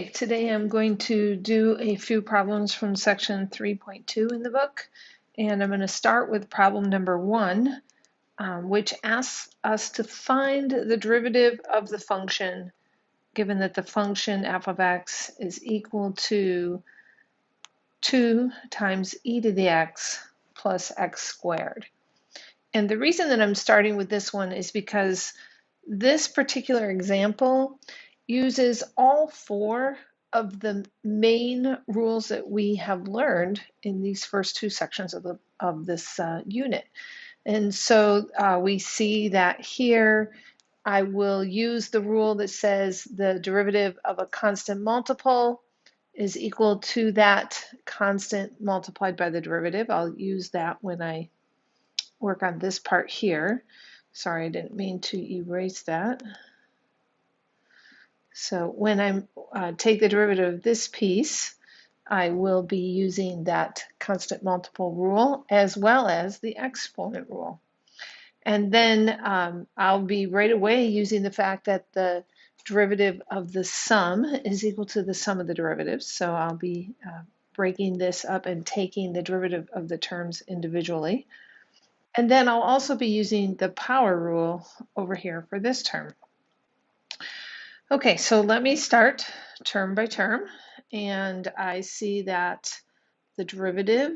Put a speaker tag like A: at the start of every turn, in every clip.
A: Today I'm going to do a few problems from section 3.2 in the book, and I'm going to start with problem number 1, which asks us to find the derivative of the function given that the function f of x is equal to 2 times e to the x plus x squared. And the reason that I'm starting with this one is because this particular example uses all 4 of the main rules that we have learned in these first 2 sections of this unit. And so we see that here I will use the rule that says the derivative of a constant multiple is equal to that constant multiplied by the derivative. I'll use that when I work on this part here. Sorry, I didn't mean to erase that. So when I take the derivative of this piece, I will be using that constant multiple rule as well as the exponent rule. And then I'll be right away using the fact that the derivative of the sum is equal to the sum of the derivatives. So I'll be breaking this up and taking the derivative of the terms individually. And then I'll also be using the power rule over here for this term. Okay, so let me start term by term, and I see that the derivative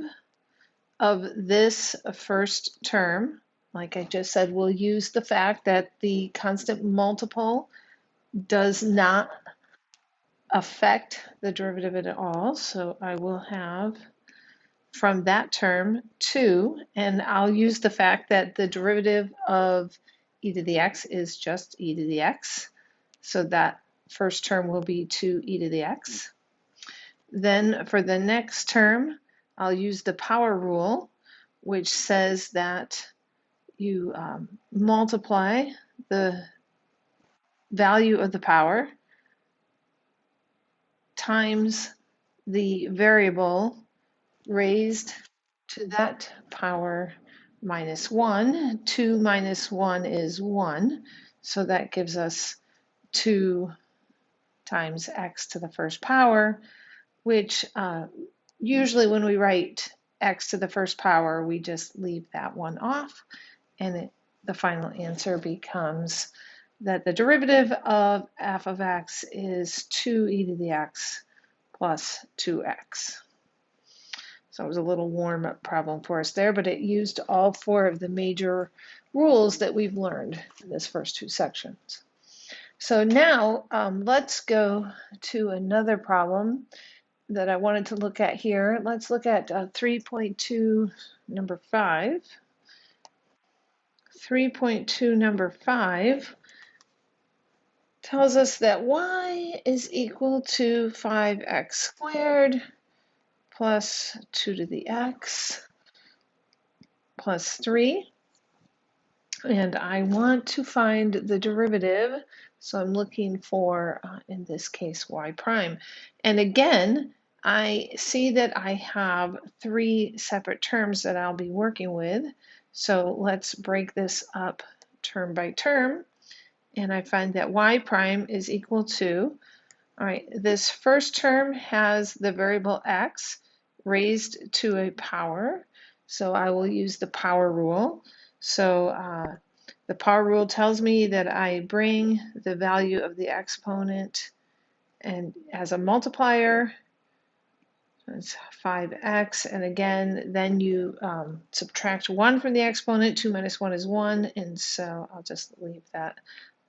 A: of this first term, like I just said, we'll use the fact that the constant multiple does not affect the derivative at all. So I will have from that term 2, and I'll use the fact that the derivative of e to the x is just e to the x. So that first term will be 2e to the x. Then for the next term, I'll use the power rule, which says that you multiply the value of the power times the variable raised to that power minus 1. 2 minus 1 is 1, so that gives us 2 times x to the first power, which usually when we write x to the first power, we just leave that one off, and the final answer becomes that the derivative of f of x is 2e to the x plus 2x. So it was a little warm-up problem for us there, but it used all 4 of the major rules that we've learned in this first 2 sections. So now let's go to another problem that I wanted to look at here. Let's look at 3.2 number 5. 3.2 number 5 tells us that y is equal to 5x squared plus 2 to the x plus 3. And I want to find the derivative, so I'm looking for, in this case, y prime. And again, I see that I have 3 separate terms that I'll be working with. So let's break this up term by term. And I find that y prime is equal to, all right, this first term has the variable x raised to a power. So I will use the power rule. So the power rule tells me that I bring the value of the exponent and as a multiplier. So it's 5x, and again, then you subtract 1 from the exponent. 2 minus 1 is 1, and so I'll just leave that.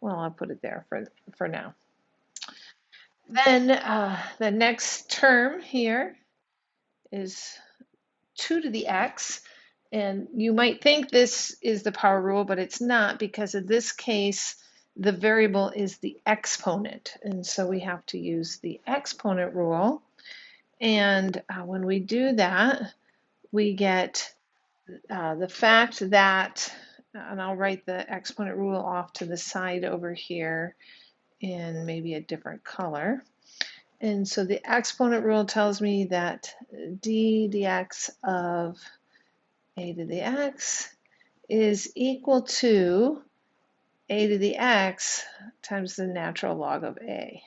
A: Well, I'll put it there for now. Then the next term here is 2 to the x. And you might think this is the power rule, but it's not, because in this case, the variable is the exponent. And so we have to use the exponent rule. And when we do that, we get the fact that, and I'll write the exponent rule off to the side over here in maybe a different color. And so the exponent rule tells me that d dx of a to the x is equal to a to the x times the natural log of a.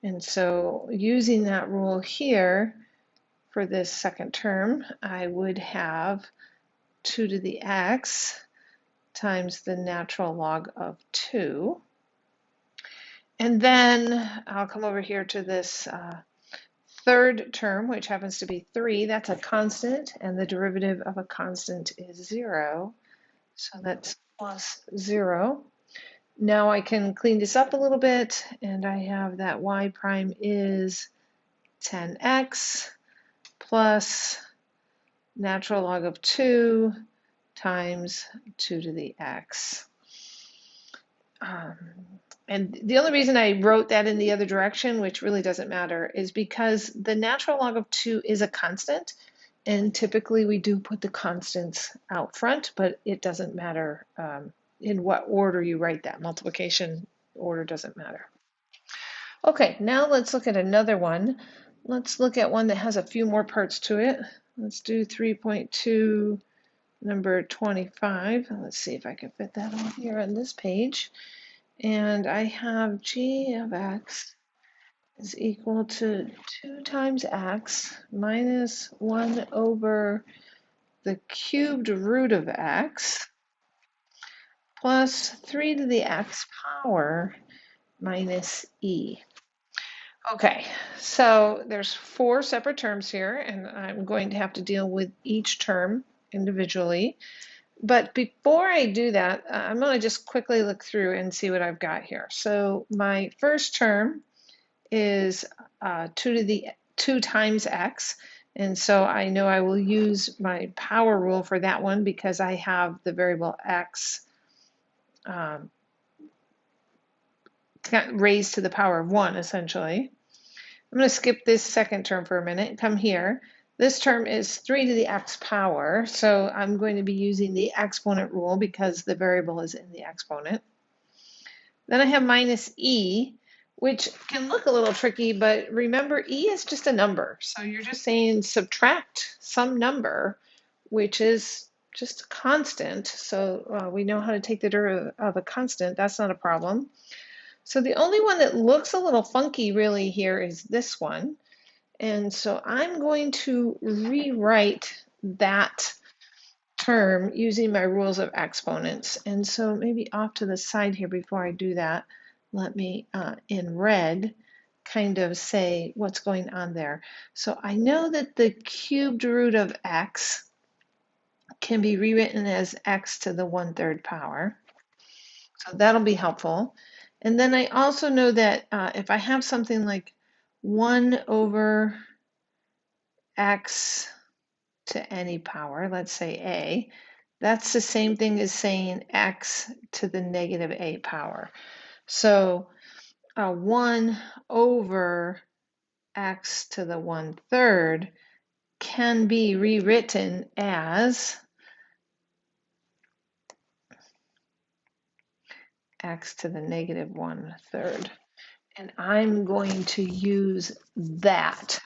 A: And so using that rule here for this second term, I would have 2 to the x times the natural log of 2. And then I'll come over here to this third term, which happens to be 3. That's a constant, and the derivative of a constant is 0. So that's plus 0. Now I can clean this up a little bit, and I have that y prime is 10x plus natural log of 2 times 2 to the x. And the only reason I wrote that in the other direction, which really doesn't matter, is because the natural log of 2 is a constant, and typically we do put the constants out front, but it doesn't matter in what order you write that. Multiplication order doesn't matter. Okay, now let's look at another one. Let's look at one that has a few more parts to it. Let's do 3.2, number 25. Let's see if I can fit that on here on this page. And I have g of x is equal to 2 times x minus 1 over the cubed root of x plus 3 to the x power minus e. Okay, so there's 4 separate terms here, and I'm going to have to deal with each term individually. But before I do that, I'm going to just quickly look through and see what I've got here. So my first term is 2 times x, and so I know I will use my power rule for that one because I have the variable x raised to the power of 1, essentially. I'm going to skip this second term for a minute, come here. This term is 3 to the x power, so I'm going to be using the exponent rule because the variable is in the exponent. Then I have minus e, which can look a little tricky, but remember e is just a number. So you're just saying subtract some number, which is just a constant. So we know how to take the derivative of a constant. That's not a problem. So the only one that looks a little funky really here is this one. And so I'm going to rewrite that term using my rules of exponents. And so maybe off to the side here before I do that, let me, in red, kind of say what's going on there. So I know that the cubed root of x can be rewritten as x to the 1/3 power. So that'll be helpful. And then I also know that if I have something like 1 over x to any power, let's say a, that's the same thing as saying x to the negative a power. So 1 over x to the 1/3 can be rewritten as x to the negative 1/3. And I'm going to use that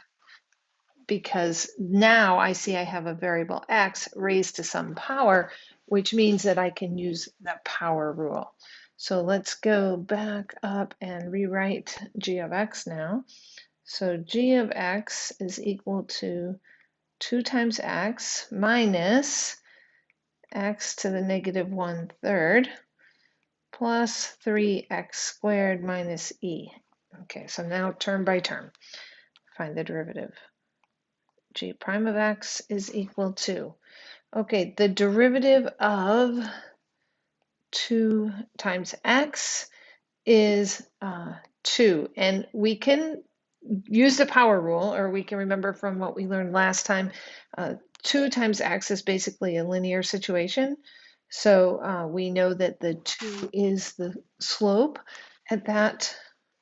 A: because now I see I have a variable x raised to some power, which means that I can use the power rule. So let's go back up and rewrite g of x now. So g of x is equal to 2 times x minus x to the negative 1/3 plus 3x squared minus e. Okay, so now term by term, find the derivative. G prime of x is equal to, okay, the derivative of 2 times x is 2. And we can use the power rule, or we can remember from what we learned last time, 2 times x is basically a linear situation. So we know that the 2 is the slope at that,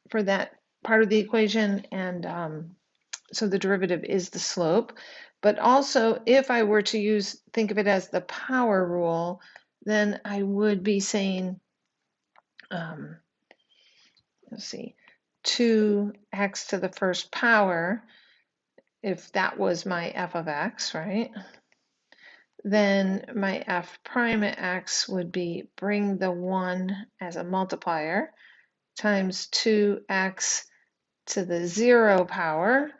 A: for that part of the equation, and so the derivative is the slope. But also, if I were to think of it as the power rule, then I would be saying, let's see, 2x to the first power, if that was my f of x, right? Then my f prime at x would be bring the 1 as a multiplier times 2x to the 0 power.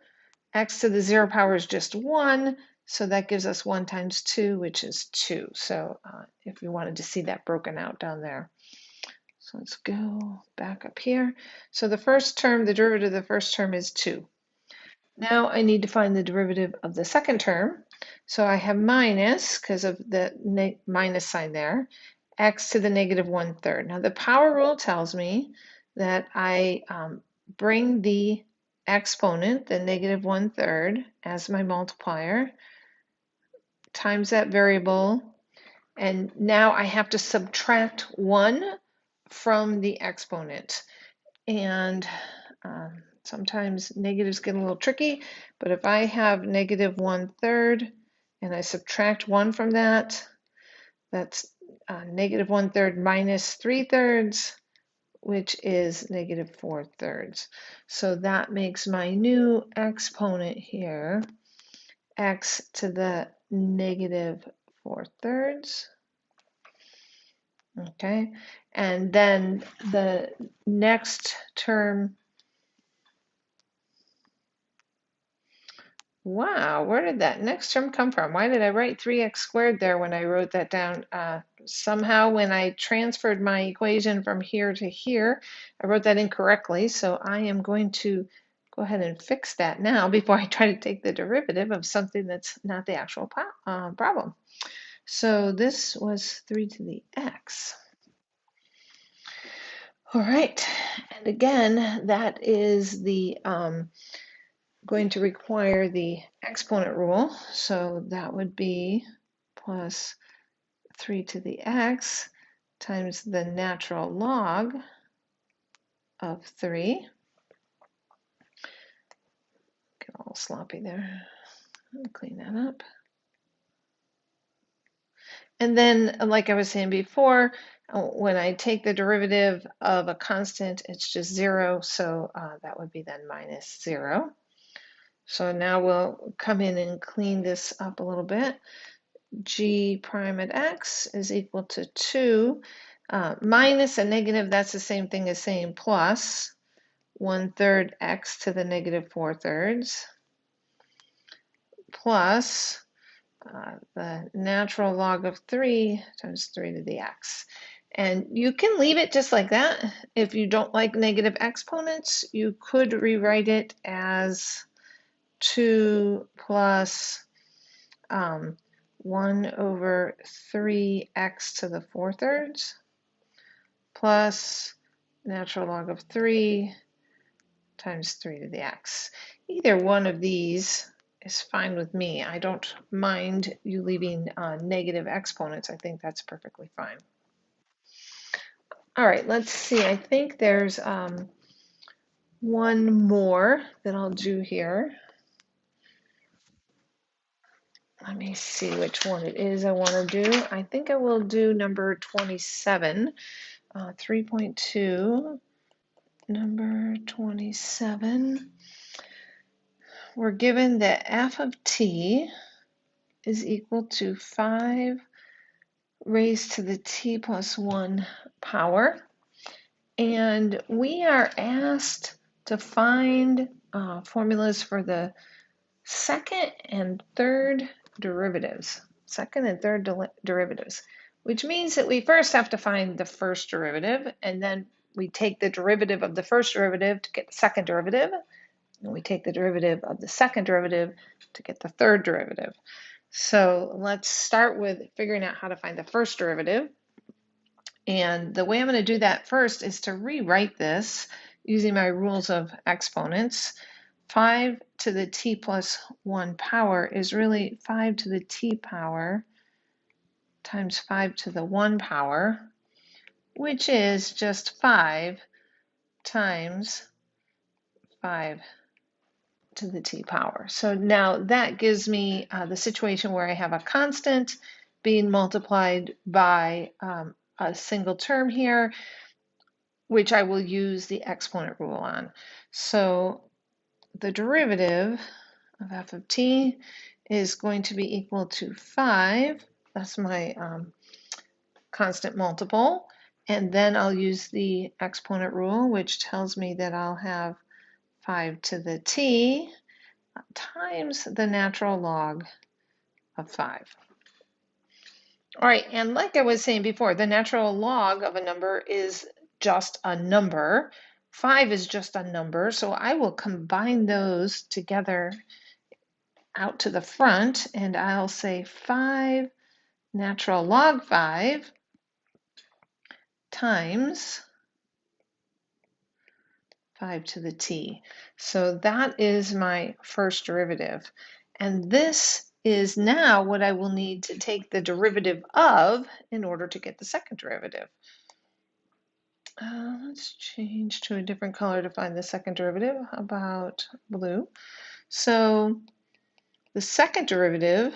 A: X to the 0 power is just 1, so that gives us 1 times 2, which is 2. So if you wanted to see that broken out down there. So let's go back up here. So the first term, the derivative of the first term is 2. Now I need to find the derivative of the second term. So I have minus, because of the minus sign there, x to the negative 1/3. Now the power rule tells me that I bring the exponent, the negative 1/3, as my multiplier, times that variable, and now I have to subtract 1 from the exponent. And sometimes negatives get a little tricky, but if I have negative 1/3 and I subtract 1 from that, that's negative 1/3 minus 3/3, which is negative 4/3. So that makes my new exponent here x to the negative 4/3. Okay, and then the next term. Wow, where did that next term come from? Why did I write 3x squared there when I wrote that down? Somehow when I transferred my equation from here to here, I wrote that incorrectly. So I am going to go ahead and fix that now before I try to take the derivative of something that's not the actual problem. So this was 3 to the x. All right, and again, that is the going to require the exponent rule. So that would be plus 3 to the x times the natural log of 3. Get all sloppy there. I'll clean that up. And then, like I was saying before, when I take the derivative of a constant, it's just 0. So that would be then minus 0. So now we'll come in and clean this up a little bit. G prime at x is equal to 2. Minus a negative, that's the same thing as saying plus 1/3 x to the negative 4/3 plus the natural log of 3 times 3 to the x. And you can leave it just like that. If you don't like negative exponents, you could rewrite it as 2 plus 1/3x to the 4/3 plus natural log of 3 times 3 to the x. Either one of these is fine with me. I don't mind you leaving negative exponents. I think that's perfectly fine. All right, let's see. I think there's one more that I'll do here. Let me see which one it is I want to do. I think I will do number 27, 3.2, number 27. We're given that f of t is equal to 5 raised to the t plus 1 power. And we are asked to find formulas for the second and third derivatives. Which means that we first have to find the first derivative, and then we take the derivative of the first derivative to get the second derivative, and we take the derivative of the second derivative to get the third derivative. So let's start with figuring out how to find the first derivative. And the way I'm going to do that first is to rewrite this using my rules of exponents. 5 to the t plus 1 power is really 5 to the t power times 5 to the 1 power, which is just 5 times 5 to the t power. So now that gives me the situation where I have a constant being multiplied by a single term here, which I will use the exponent rule on. So the derivative of f of t is going to be equal to 5. That's my constant multiple. And then I'll use the exponent rule, which tells me that I'll have 5 to the t times the natural log of 5. All right, and like I was saying before, the natural log of a number is just a number. 5 is just a number, so I will combine those together out to the front, and I'll say 5 natural log 5 times 5 to the t. So that is my first derivative. And this is now what I will need to take the derivative of in order to get the second derivative. Let's change to a different color to find the second derivative. How about blue? So the second derivative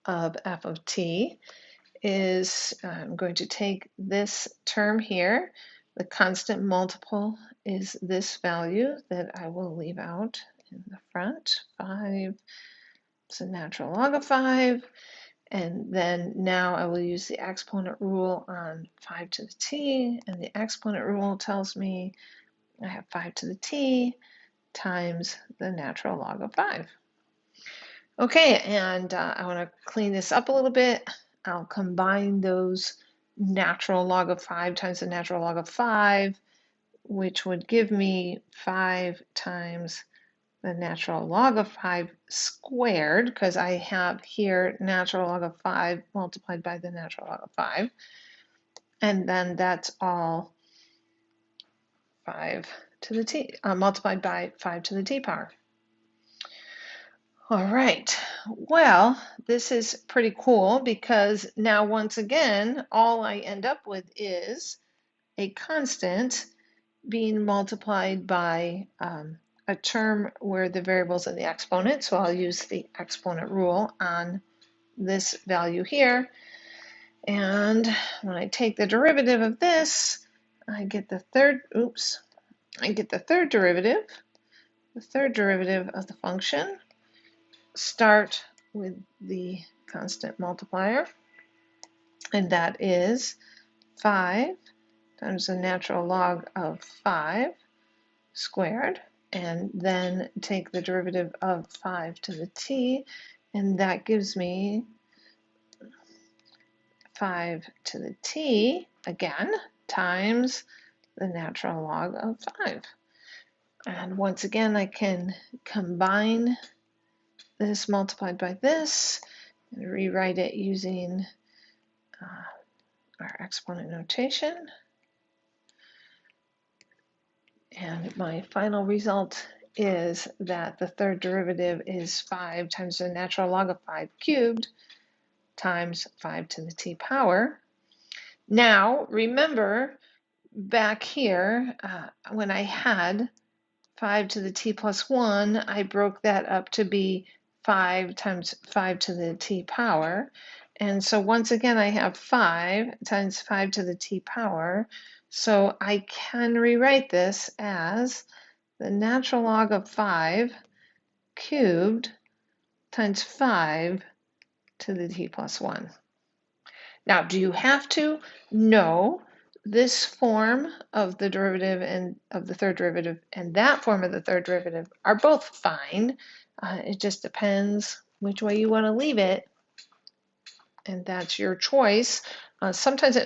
A: of f of t is, I'm going to take this term here. The constant multiple is this value that I will leave out in the front. 5 is a natural log of 5. And then now I will use the exponent rule on 5 to the t. And the exponent rule tells me I have 5 to the t times the natural log of 5. Okay, and I want to clean this up a little bit. I'll combine those natural log of 5 times the natural log of 5, which would give me 5 times the natural log of 5 squared, because I have here natural log of 5 multiplied by the natural log of 5. And then that's all 5 to the t, multiplied by 5 to the t power. All right, well, this is pretty cool because now once again, all I end up with is a constant being multiplied by a term where the variable's in the exponent. So I'll use the exponent rule on this value here. And when I take the derivative of this, I get the third derivative. The third derivative of the function. Start with the constant multiplier, and that is 5 times the natural log of 5 squared, and then take the derivative of 5 to the t, and that gives me 5 to the t again times the natural log of 5. And once again, I can combine this multiplied by this and rewrite it using our exponent notation. And my final result is that the third derivative is 5 times the natural log of 5 cubed times 5 to the t power. Now, remember back here, when I had 5 to the t plus 1, I broke that up to be 5 times 5 to the t power. And so once again, I have 5 times 5 to the t power. So I can rewrite this as the natural log of 5 cubed times 5 to the t plus 1. Now, do you have to? No. This form of the derivative and of the third derivative and that form of the third derivative are both fine. It just depends which way you want to leave it, and that's your choice. Sometimes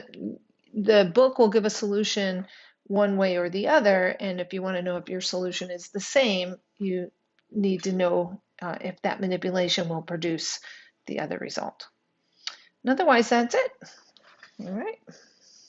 A: the book will give a solution one way or the other, and if you want to know if your solution is the same, you need to know if that manipulation will produce the other result. And otherwise, that's it. All right.